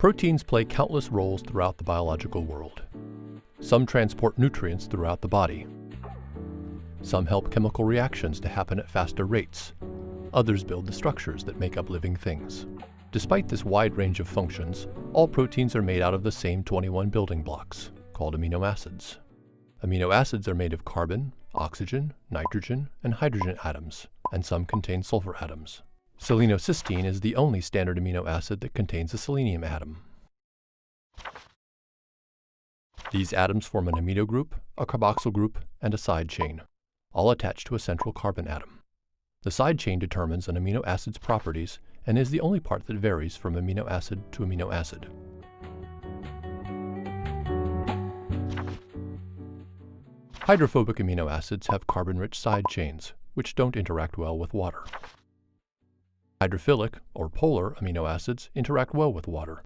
Proteins play countless roles throughout the biological world. Some transport nutrients throughout the body. Some help chemical reactions to happen at faster rates. Others build the structures that make up living things. Despite this wide range of functions, all proteins are made out of the same 21 building blocks, called amino acids. Amino acids are made of carbon, oxygen, nitrogen, and hydrogen atoms, and some contain sulfur atoms. Selenocysteine is the only standard amino acid that contains a selenium atom. These atoms form an amino group, a carboxyl group, and a side chain, all attached to a central carbon atom. The side chain determines an amino acid's properties and is the only part that varies from amino acid to amino acid. Hydrophobic amino acids have carbon-rich side chains, which don't interact well with water. Hydrophilic, or polar, amino acids interact well with water.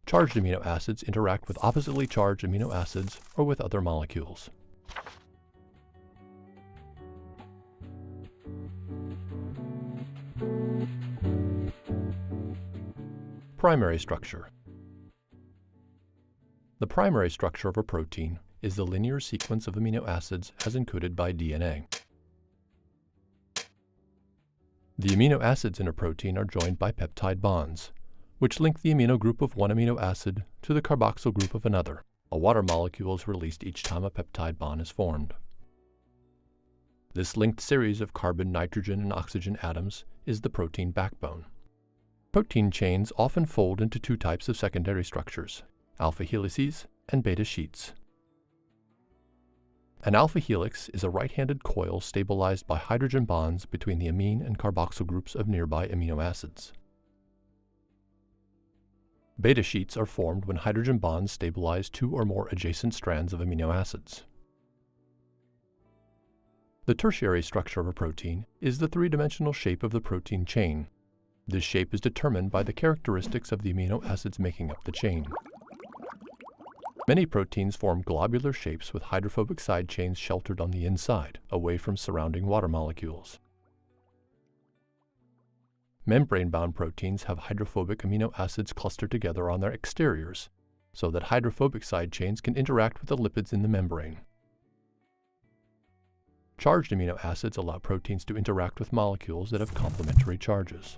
Charged amino acids interact with oppositely charged amino acids or with other molecules. Primary structure. The primary structure of a protein is the linear sequence of amino acids as encoded by DNA. The amino acids in a protein are joined by peptide bonds, which link the amino group of one amino acid to the carboxyl group of another. A water molecule is released each time a peptide bond is formed. This linked series of carbon, nitrogen, and oxygen atoms is the protein backbone. Protein chains often fold into two types of secondary structures, alpha helices and beta sheets. An alpha helix is a right-handed coil stabilized by hydrogen bonds between the amine and carboxyl groups of nearby amino acids. Beta sheets are formed when hydrogen bonds stabilize two or more adjacent strands of amino acids. The tertiary structure of a protein is the three-dimensional shape of the protein chain. This shape is determined by the characteristics of the amino acids making up the chain. Many proteins form globular shapes with hydrophobic side chains sheltered on the inside, away from surrounding water molecules. Membrane-bound proteins have hydrophobic amino acids clustered together on their exteriors, so that hydrophobic side chains can interact with the lipids in the membrane. Charged amino acids allow proteins to interact with molecules that have complementary charges.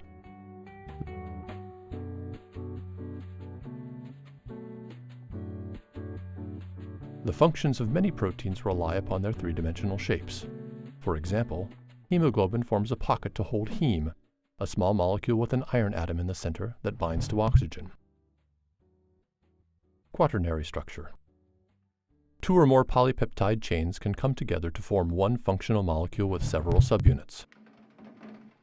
The functions of many proteins rely upon their three-dimensional shapes. For example, hemoglobin forms a pocket to hold heme, a small molecule with an iron atom in the center that binds to oxygen. Quaternary structure. Two or more polypeptide chains can come together to form one functional molecule with several subunits.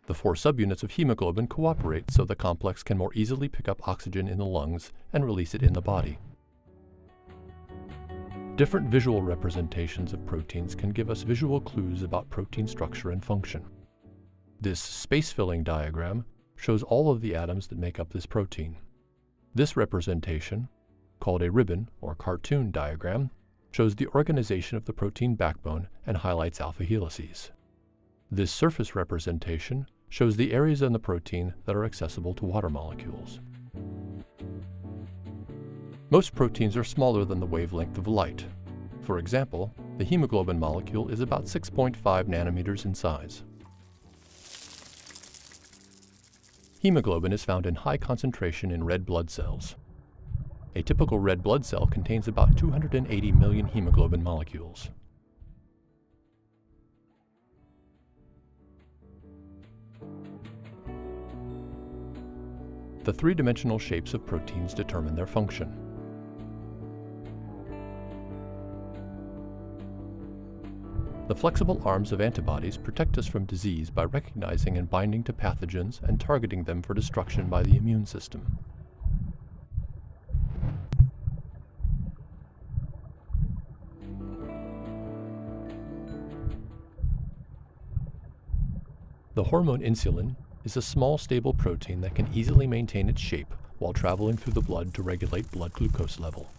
The four subunits of hemoglobin cooperate so the complex can more easily pick up oxygen in the lungs and release it in the body. Different visual representations of proteins can give us visual clues about protein structure and function. This space-filling diagram shows all of the atoms that make up this protein. This representation, called a ribbon or cartoon diagram, shows the organization of the protein backbone and highlights alpha helices. This surface representation shows the areas on the protein that are accessible to water molecules. Most proteins are smaller than the wavelength of light. For example, the hemoglobin molecule is about 6.5 nanometers in size. Hemoglobin is found in high concentration in red blood cells. A typical red blood cell contains about 280 million hemoglobin molecules. The three-dimensional shapes of proteins determine their function. The flexible arms of antibodies protect us from disease by recognizing and binding to pathogens and targeting them for destruction by the immune system. The hormone insulin is a small, stable protein that can easily maintain its shape while traveling through the blood to regulate blood glucose level.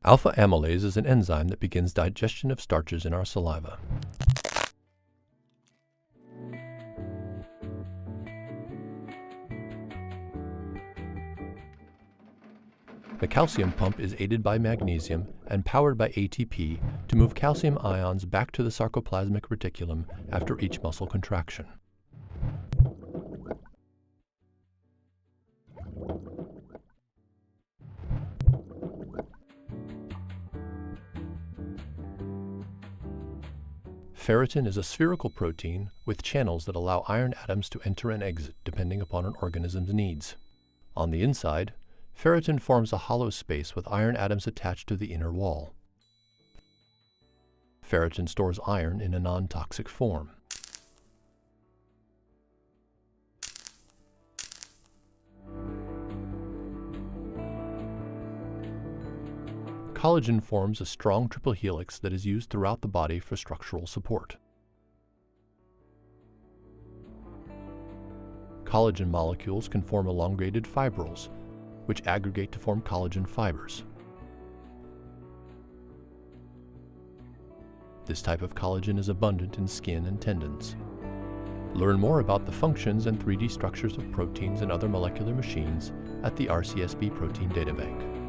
Alpha amylase is an enzyme that begins digestion of starches in our saliva. The calcium pump is aided by magnesium and powered by ATP to move calcium ions back to the sarcoplasmic reticulum after each muscle contraction. Ferritin is a spherical protein with channels that allow iron atoms to enter and exit depending upon an organism's needs. On the inside, ferritin forms a hollow space with iron atoms attached to the inner wall. Ferritin stores iron in a non-toxic form. Collagen forms a strong triple helix that is used throughout the body for structural support. Collagen molecules can form elongated fibrils, which aggregate to form collagen fibers. This type of collagen is abundant in skin and tendons. Learn more about the functions and 3D structures of proteins and other molecular machines at the RCSB Protein Databank.